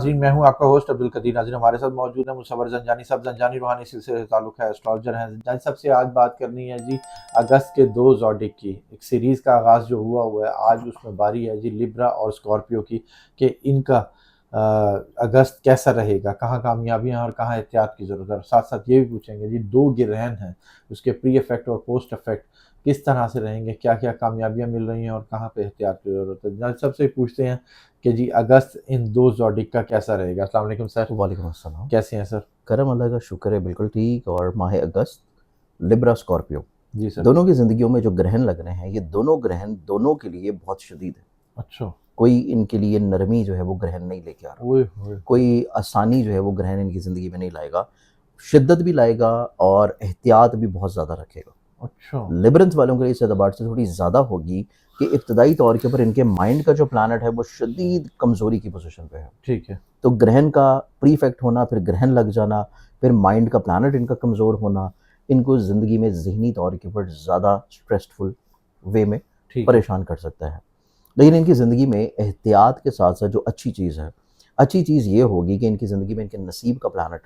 जी, मैं हूँ आपका होस्ट अब्दुल कदीर नाज़रीन। हमारे साथ मौजूद है मुसव्वर ज़ंजानी साहब। ज़ंजानी रूहानी सिलसिले से ताल्लुक़ है, एस्ट्रोलॉजर हैं। ज़ंजानी साहब से आज बात करनी है जी अगस्त के 2 ज़ोडिक की एक सीरीज़ का आगाज़ जो हुआ है, आज उसमें बारी है जी लिब्रा और स्कॉर्पियो की कि इनका अगस्त कैसा रहेगा, कहाँ कामयाबियाँ और कहाँ एहतियात की ज़रूरत है। और साथ-साथ ये भी पूछेंगे जी 2 ग्रहण हैं, उसके प्री इफ़ेक्ट और पोस्ट इफ़ेक्ट किस तरह से रहेंगे, क्या-क्या कामयाबियाँ मिल रही हैं और कहाँ पे एहतियात की ज़रूरत है। ज़ंजानी साहब से पूछते हैं कि जी अगस्त इन 2 ज़ोडिक का कैसा रहेगा? अस्सलाम वालेकुम सर, वालेकुम अस्सलाम। कैसे हैं सर? करम अल्लाह का शुक्र है, बिल्कुल ठीक। और माह अगस्त, लिब्रा स्कॉर्पियो, जी सर। दोनों की ज़िंदगियों में जो ग्रहण लग रहे हैं, ये दोनों ग्रहण दोनों के लिए बहुत शदीद है। अच्छा। कोई इनके लिए नरमी जो है वो ग्रहण नहीं लेके आ रहा। ओए होए! कोई आसानी जो है वो ग्रहण इनकी ज़िंदगी में नहीं लाएगा। शिद्दत भी लाएगा और एहतियात भी बहुत ज़्यादा रखेगा। अच्छा। लिबरेंस वालों के लिए इस एतबार से थोड़ी ज़्यादा होगी कि इब्तदाई तौर के ऊपर इनके माइंड का जो प्लैनेट है वो शदीद कमज़ोरी की पोज़ीशन पे है। ठीक है। तो ग्रहण का प्रीफेक्ट होना, फिर ग्रहण लग जाना, फिर माइंड का प्लैनेट इनका कमज़ोर होना, इनको ज़िंदगी में ज़हनी तौर के ऊपर ज़्यादा स्ट्रेसफुल वे में ठीक है। परेशान कर सकता है। लेकिन इनकी ज़िंदगी में एहतियात के साथ-साथ जो अच्छी चीज़ है, अच्छी चीज़ ये होगी कि इनकी ज़िंदगी में इनके नसीब का प्लैनेट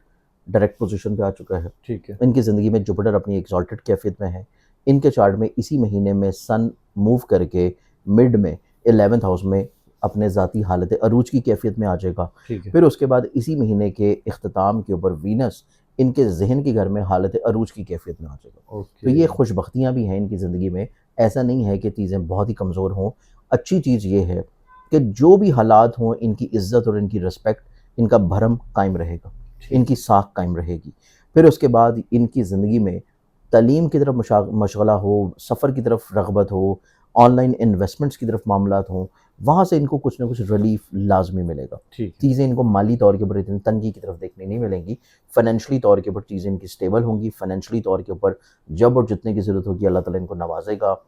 डायरेक्ट पोज़ीशन पे आ चुका है। ठीक है। इनकी ज़िंदगी में जुपिटर अपनी एक्सॉल्टेड कैफ़ियत में है। इनके चार्ट में इसी महीने में सन मूव करके मिड में 11th हाउस में अपने ज़ाती हालत अरूज की कैफ़ियत में आ जाएगा। ठीक है। फिर उसके बाद इसी महीने के इख्तिताम के ऊपर वीनस इनके ज़हन के घर में हालत अरूज की कैफ़ियत में आ जाएगा। तो ओके। ये खुशबख्तियाँ भी हैं इनकी ज़िंदगी में। ऐसा नहीं है कि चीज़ें बहुत ही कमज़ोर हों। अच्छी चीज़ ये है कि जो भी हालात हों, इनकी इज़्ज़त और इनकी रिस्पेक्ट, इनका भरम कायम रहेगा, ठीक इनकी है। साख कायम रहेगी। फिर उसके बाद इनकी ज़िंदगी में तालीम की तरफ मशगला हो, सफ़र की तरफ रग़बत हो, ऑनलाइन इन्वेस्टमेंट्स की तरफ मामलात हों, वहाँ से इनको कुछ ना कुछ रिलीफ़ लाज़मी मिलेगा। ठीक है। चीज़ें इनको माली तौर के ऊपर इतनी तंगी की तरफ देखने नहीं मिलेंगी। फ़ाइनेंशियली तौर के ऊपर चीज़ें इनकी स्टेबल होंगी। फ़ाइनेंशियली तौर के ऊपर जब और जितने की ज़रूरत होगी अल्लाह ताला इनको नवाज़ेगा।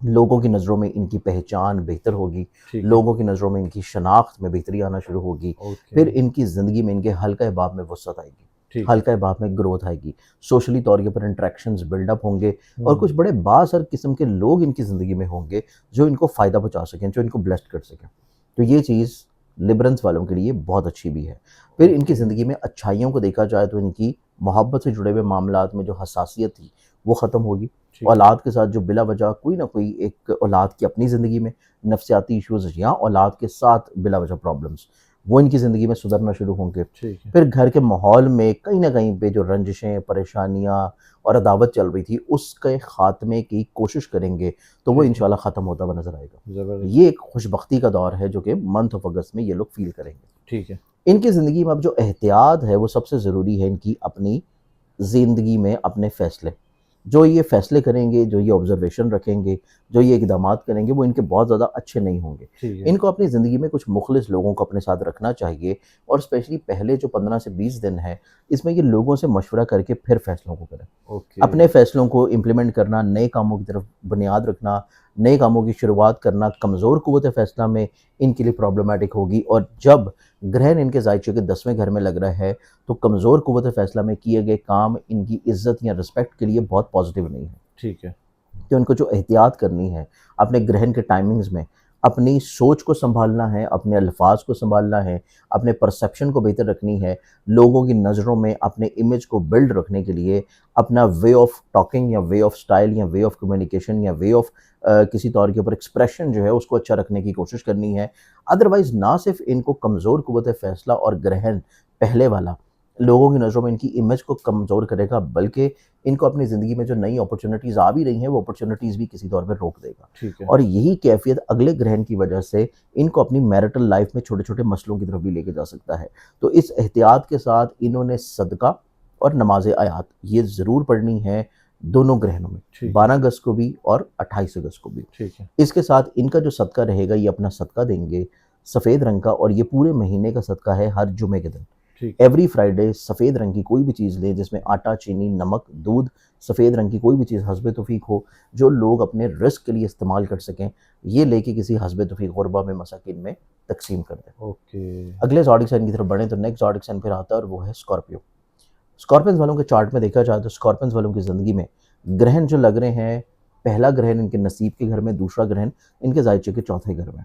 लोगों की नज़रों में इनकी पहचान बेहतर होगी, ठीक है। लोगों की नज़रों में इनकी शनाख्त में बेहतरी आना शुरू होगी। ओके। फिर इनकी ज़िंदगी में इनके हल्का बाब में वुसअत आएगी, ठीक है। हल्का बाब में ग्रोथ आएगी, सोशली तौर के ऊपर इंटरेक्शंस बिल्डअप होंगे और हुँ। कुछ बड़े बाअसर किस्म के लोग इनकी ज़िंदगी में होंगे, जो इनको फ़ायदा पहुँचा सकें, जो इनको ब्लेस्ड कर सकें। तो ये चीज़ लिबरेंस वालों के लिए बहुत अच्छी भी है। फिर इनकी ओके। ज़िंदगी में अच्छाइयों को देखा जाए तो इनकी मोहब्बत से जुड़े हुए मामलात में जो हसासियत थी, वो ख़त्म होगी। ठीक है। औलाद के साथ जो बिला वजह कोई ना कोई एक औलाद की अपनी ज़िंदगी में नफ्सियाती इश्यूज़ या औलाद के साथ बिला वजह प्रॉब्लम्स, वो इनकी ज़िंदगी में सुधरना शुरू होंगे। ठीक है। फिर घर के माहौल में कहीं न कहीं पे जो रंजिशें, परेशानियाँ और अदावत चल रही थी, उसके ख़ात्मे की कोशिश करेंगे, तो वो ठीक है। इंशाल्लाह ख़त्म होता हुआ नज़र आएगा। ज़बरदस्त। ये एक खुशबख्ती का दौर है जो कि मंथ ऑफ अगस्त में ये लोग फ़ील करेंगे। ठीक है। इनकी ज़िंदगी में अब जो एहतियात है, वो सबसे ज़रूरी है इनकी अपनी ज़िंदगी में अपने फ़ैसले। जो ये फ़ैसले करेंगे, जो ये ऑब्ज़र्वेशन रखेंगे, जो ये इक़दामात करेंगे, वो इनके बहुत ज़्यादा अच्छे नहीं होंगे। ठीक है। इनको अपनी ज़िंदगी में कुछ मुख़लिस लोगों को अपने साथ रखना चाहिए और स्पेशली पहले जो 15 से 20 दिन है, इसमें ये लोगों से मशवरा करके फिर फ़ैसलों को करें। ओके। अपने फ़ैसलों को इम्प्लीमेंट करना, नए कामों की तरफ बुनियाद रखना, नए कामों की शुरुआत करना, कमज़ोर क़ुव्वत फ़ैसला में इनके लिए प्रॉब्लमैटिक होगी। और जब ग्रहण इनके ज़ायचे के 10वें घर में लग रहा है, तो कमज़ोर क़ुव्वत फ़ैसला में किए गए काम इनकी इज़्ज़त या रिस्पेक्ट के लिए बहुत पॉज़िटिव नहीं है। ठीक है। कि उनको जो एहतियात करनी है, अपने ग्रहण के टाइमिंग्स में, अपनी सोच को सँभालना है, अपने अल्फ़ाज़ को सँभालना है, अपने परसेप्शन को बेहतर रखनी है, लोगों की नज़रों में अपने इमेज को बिल्ड रखने के लिए अपना वे ऑफ़ टॉकिंग या वे ऑफ़ स्टाइल या वे ऑफ़ कम्युनिकेशन या वे ऑफ़ किसी तौर के ऊपर एक्सप्रेशन जो है उसको अच्छा रखने की कोशिश करनी है। अदरवाइज़ ना सिर्फ़ इनको कमज़ोर क़ुव्वत फ़ैसला और ग्रहण पहले वाला लोगों की नज़रों में इनकी इमेज को कमज़ोर करेगा, बल्कि इनको अपनी ज़िंदगी में जो नई अपॉर्च्युनिटीज़ आ भी रही हैं, वो अपॉर्च्युनिटीज़ भी किसी तौर पे रोक देगा। ठीक है। और यही कैफ़ियत अगले ग्रहण की वजह से इनको अपनी मैरिटल लाइफ़ में छोटे-छोटे मसलों की तरफ भी लेके जा सकता है। तो इस एहतियात के साथ इन्होंने सदका और नमाज़ आयात ये ज़रूर पढ़नी है दोनों ग्रहणों में, ठीक है। 12 अगस्त को भी और 28 अगस्त को भी। ठीक है। इसके साथ इनका जो सदका रहेगा, ये अपना सदका देंगे सफ़ेद रंग का, और ये पूरे महीने का सदका है हर जुमे के दिन। ठीक है। एवरी फ्राइडे सफ़ेद रंग की कोई भी चीज़ लें जिसमें आटा, चीनी, नमक, दूध, सफ़ेद रंग की कोई भी चीज़ हस्बे तौफ़ीक हो, जो लोग अपने रिस्क के लिए इस्तेमाल कर सकें, ये लेके किसी हस्बे तौफ़ीक गुरबा में, मसाकिन में तक़सीम कर दें। ओके। अगले ज़ोडिक साइन की तरफ बढ़ें तो नेक्स्ट ज़ोडिक साइन फिर आता है और वो है स्कॉर्पियो। स्कॉर्पियंस वालों के चार्ट में देखा जाए तो स्कॉर्पियंस वालों की ज़िंदगी में ग्रहण जो लग रहे हैं, पहला ग्रहण इनके नसीब के घर में, दूसरा ग्रहण इनके ज़ायचे के चौथे घर में।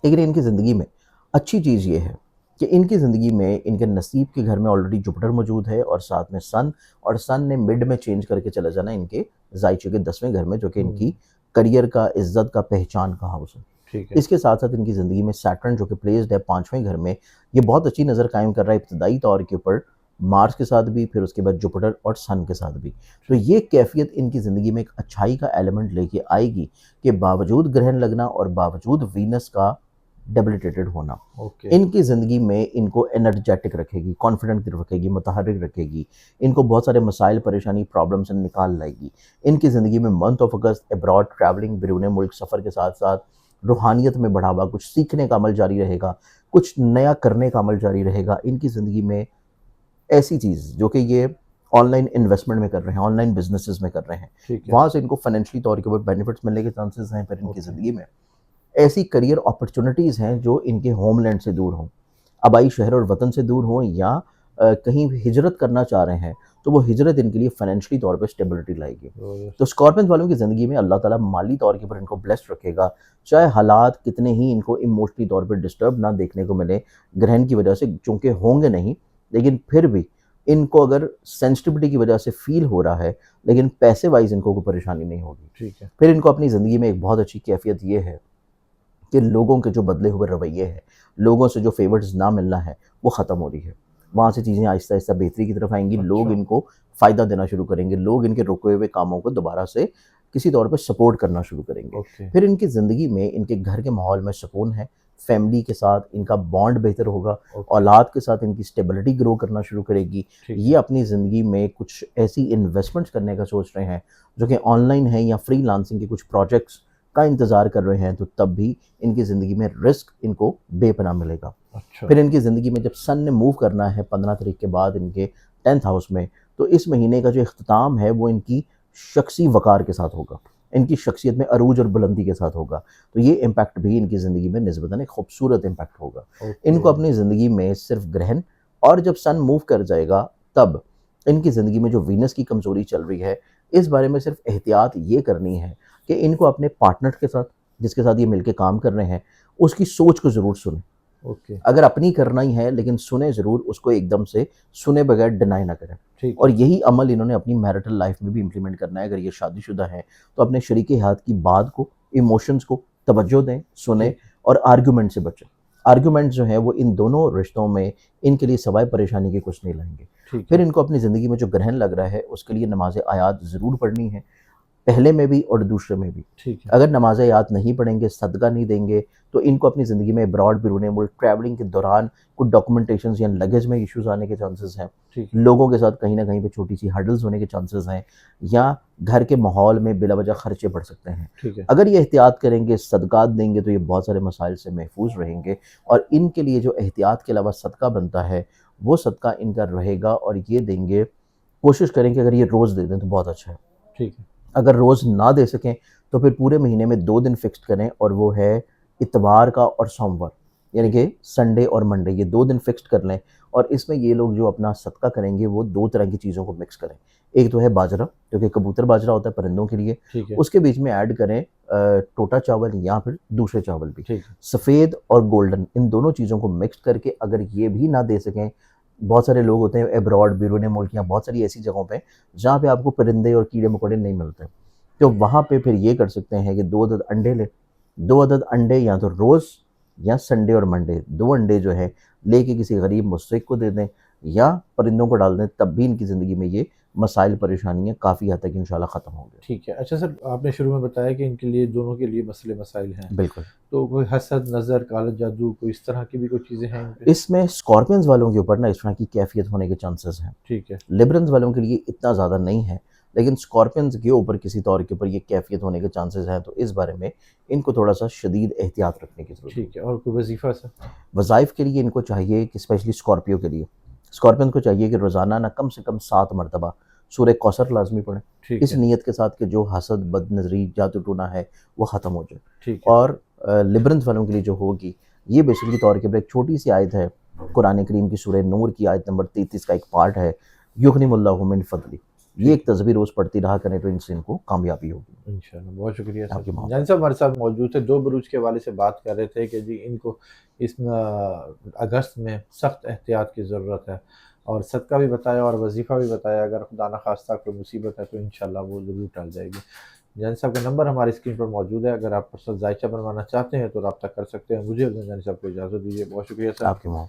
लेकिन इनकी ज़िंदगी में अच्छी चीज़ ये है कि इनकी ज़िंदगी में इनके नसीब के घर में ऑलरेडी जुपिटर मौजूद है और साथ में सन, और सन ने मिड में चेंज करके चला जाना इनके ज़ायचे के 10वें घर में, जो कि इनकी करियर का, इज्जत का, पहचान का हाउस है। ठीक है। इसके साथ साथ इनकी ज़िंदगी में सैटर्न जो कि प्लेस्ड है 5वें घर में, ये बहुत अच्छी नज़र कायम कर रहा है इब्तदाई तौर के ऊपर मार्स के साथ भी, फिर उसके बाद जुपिटर और सन के साथ भी। तो ये कैफ़ियत इनकी ज़िंदगी में एक अच्छाई का एलिमेंट लेके आएगी कि बावजूद ग्रहण लगना और बावजूद वीनस का डेबिलिटेटेड होना, ओके। इनकी ज़िंदगी में इनको एनर्जेटिक रखेगी, कॉन्फिडेंट रखेगी, मुतहर्रिक रखेगी, इनको बहुत सारे मसाइल, परेशानी, प्रॉब्लम से निकाल लाएगी। इनकी ज़िंदगी में month of August abroad travelling, बैरून मुल्क सफ़र के साथ साथ रूहानियत में बढ़ावा, कुछ सीखने का अमल जारी रहेगा, कुछ नया करने का अमल जारी रहेगा। इनकी ज़िंदगी में ऐसी चीज़ जो कि ये ऑनलाइन इन्वेस्टमेंट में कर रहे हैं, ऑनलाइन बिजनेसेस में कर रहे हैं, ठीक है। वहाँ से इनको फाइनेंशियली तौर के ऊपर बेनिफिट्स मिलने के चांसेस हैं। फिर इनकी ओके। ज़िंदगी में ऐसी करियर अपॉर्चुनिटीज़ हैं जो इनके होमलैंड से दूर हों, आबाई शहर और वतन से दूर हों, या कहीं भी हिजरत करना चाह रहे हैं, तो वो हिजरत इनके लिए फाइनेंशियली तौर पे स्टेबिलिटी लाएगी। तो स्कॉर्पियंस वालों की ज़िंदगी में अल्लाह ताला माली तौर के ऊपर इनको ब्लेस्ड रखेगा, चाहे हालात कितने ही इनको इमोशनली तौर पे डिस्टर्ब ना देखने को मिले ग्रहण की वजह से, चूँकि होंगे नहीं, लेकिन फिर भी इनको अगर सेंसिटिविटी की वजह से फ़ील हो रहा है, लेकिन पैसे वाइज़ इनको कोई परेशानी नहीं होगी। ठीक है। फिर इनको अपनी ज़िंदगी में एक बहुत अच्छी कैफ़ियत ये है कि लोगों के जो बदले हुए रवैये हैं, लोगों से जो फ़ेवर्स ना मिलना है, वो ख़त्म हो रही है। वहाँ से चीज़ें आहिस्ता-आहिस्ता बेहतरी की तरफ आएँगी, लोग अच्छा। इनको फ़ायदा देना शुरू करेंगे, लोग इनके रुके हुए कामों को दोबारा से किसी तौर पे सपोर्ट करना शुरू करेंगे। ओके। फिर इनकी ज़िंदगी में, इनके घर के माहौल में सुकून है, फैमिली के साथ इनका बॉन्ड बेहतर होगा, ओके। औलाद के साथ इनकी स्टेबिलिटी ग्रो करना शुरू करेगी। ठीक ये है। अपनी ज़िंदगी में कुछ ऐसी इन्वेस्टमेंट्स करने का सोच रहे हैं, जो कि ऑनलाइन है या फ्रीलांसिंग के कुछ प्रोजेक्ट्स का इंतज़ार कर रहे हैं, तो तब भी इनकी ज़िंदगी में रिस्क इनको बेपनाह मिलेगा। अच्छा। फिर इनकी ज़िंदगी में जब सन ने मूव करना है 15 तारीख के बाद इनके 10th हाउस में, तो इस महीने का जो इख्तिताम है वो इनकी शख्सी वक़ार के साथ होगा, इनकी शख्सियत में अरूज और बुलंदी के साथ होगा। तो ये इम्पैक्ट भी इनकी ज़िंदगी में निस्बतन एक खूबसूरत इम्पैक्ट होगा। ओके। इनको अपनी ज़िंदगी में सिर्फ ग्रहण, और जब सन मूव कर जाएगा तब इनकी ज़िंदगी में जो वीनस की कमज़ोरी चल रही है, इस बारे में सिर्फ एहतियात ये करनी है कि इनको अपने पार्टनर के साथ, जिसके साथ ये मिलके काम कर रहे हैं, उसकी सोच को ज़रूर सुनें। ओके। अगर अपनी करना ही है, लेकिन सुने ज़रूर, उसको एकदम से सुने बगैर डिनाई ना करें। ठीक और है। यही अमल इन्होंने अपनी मैरिटल लाइफ में भी इम्प्लीमेंट करना है। अगर ये शादीशुदा हैं, तो अपने शरीके हयात की बात को, इमोशंस को तवज्जो दें, सुने, ठीक। और आर्गुमेंट से बचें। आर्गुमेंट जो है वो इन दोनों रिश्तों में इनके लिए सवाए परेशानी के कुछ नहीं लाएँगे। ठीक फिर है। इनको अपनी ज़िंदगी में जो ग्रहण लग रहा है, उसके लिए नमाज़ आयात ज़रूर पढ़नी है, पहले में भी और दूसरे में भी। ठीक है। अगर नमाज़ याद नहीं पढ़ेंगे, सदका नहीं देंगे, तो इनको अपनी ज़िंदगी में अब्रॉड, बैरून मुल्क ट्रैवलिंग के दौरान कुछ डॉक्यूमेंटेशंस या लगेज में इश्यूज़ आने के चांसेस हैं। ठीक है। लोगों के साथ कहीं न कहीं पे छोटी-सी हर्डल्स होने के चांसेस हैं, या घर के माहौल में बिला-वजह खर्चे बढ़ सकते हैं। ठीक है। अगर ये एहतियात करेंगे, सदक़ात देंगे, तो ये बहुत सारे मसाइल से महफूज़ रहेंगे, और इनके लिए जो एहतियात के अलावा सदका बनता है, वो सदका इनका रहेगा, और ये देंगे। कोशिश करें कि अगर ये रोज़ दे दें तो बहुत अच्छा है। ठीक है। अगर रोज़ ना दे सकें, तो फिर पूरे महीने में 2 दिन फ़िक्स्ड करें, और वो है इतवार का और सोमवार, यानी ठीक है। कि संडे और मंडे, ये 2 दिन फ़िक्स्ड कर लें। और इसमें ये लोग जो अपना सदका करेंगे, वो 2 तरह की चीज़ों को मिक्स करें। एक तो है बाजरा, जो कि कबूतर बाजरा होता है परिंदों के लिए, ठीक है। उसके बीच में ऐड करें टोटा चावल या फिर दूसरे चावल भी। ठीक है। सफ़ेद और गोल्डन, इन दोनों चीज़ों को मिक्स करके, अगर ये भी ना दे सकें, बहुत सारे लोग होते हैं अब्रॉड, बैरून मुल्क या बहुत सारी ऐसी जगहों पे जहाँ पे आपको परिंदे और कीड़े-मकोड़े नहीं मिलते, तो वहाँ पे फिर ये कर सकते हैं कि 2 अदद अंडे लें। 2 अदद अंडे या तो रोज़ या संडे और मंडे, 2 अंडे जो है लेके किसी गरीब मुस्तहिक को दे दें, या परिंदों को डाल दें, तब भी इनकी ज़िंदगी में ये मसाइल, परेशानियाँ काफ़ी हद तक इंशाल्लाह ख़त्म होंगे। ठीक है। अच्छा सर, आपने शुरू में बताया कि इनके लिए, दोनों के लिए मसले मसाइल हैं। बिल्कुल। तो कोई हसद, नज़र, काला जादू, कोई इस तरह की भी कोई चीज़ें हैं इन पे? इसमें स्कॉर्पियंस वालों के ऊपर ना इस तरह की कैफ़ियत होने के चांसेस हैं। ठीक है। लिब्रन्स वालों के लिए इतना ज़्यादा नहीं है, लेकिन स्कॉर्पियंस के ऊपर किसी तौर के ऊपर ये कैफ़ियत होने के चांसेस हैं, तो इस बारे में इनको थोड़ा-सा शदीद एहतियात रखने की ज़रूरत है। ठीक है। और कोई वज़ीफ़ा सर? वज़ाइफ के लिए इनको चाहिए कि स्पेशली स्कॉर्पियो के लिए, स्कॉर्पियन को चाहिए कि रोज़ाना ना कम से कम 7 मरतबा सूरह कौसर लाज़मी पढ़ें। ठीक इस है। नीयत के साथ कि जो हसद, बदनज़री, जादू-टोना है, वो ख़त्म हो जाए। ठीक है। और लिब्रन्स वालों के लिए जो होगी, ये बेसिकली तौर के ऊपर एक छोटी-सी आयत है, कुरान करीम की सूरह नूर की आयत नंबर 33 का एक पार्ट है, युग़निमुल्लाहु मिन फ़ज़लिही। ये एक तस्वीर रोज़ पढ़ती रहा करें तो इनसे इनको कामयाबी होगी। इंशाल्लाह, बहुत शुक्रिया आपकी सर। मोहब्बत। जानी साहब हमारे साथ मौजूद थे, 2 बरूज के हवाले से बात कर रहे थे कि जी इनको इस अगस्त में सख्त एहतियात की ज़रूरत है, और सदका भी बताया और वजीफ़ा भी बताया, अगर खुदा न खास्ता कोई मुसीबत है तो इंशाल्लाह वो ज़रूर टल जाएगी। जानी साहब का नंबर हमारी स्क्रीन पर मौजूद है, अगर आप पर्सनल जायचा बनवाना चाहते हैं तो रब्ता कर सकते हैं। मुझे और जानी साहब को इजाज़त दीजिए, बहुत शुक्रिया सर। आपकी मोहब्बत।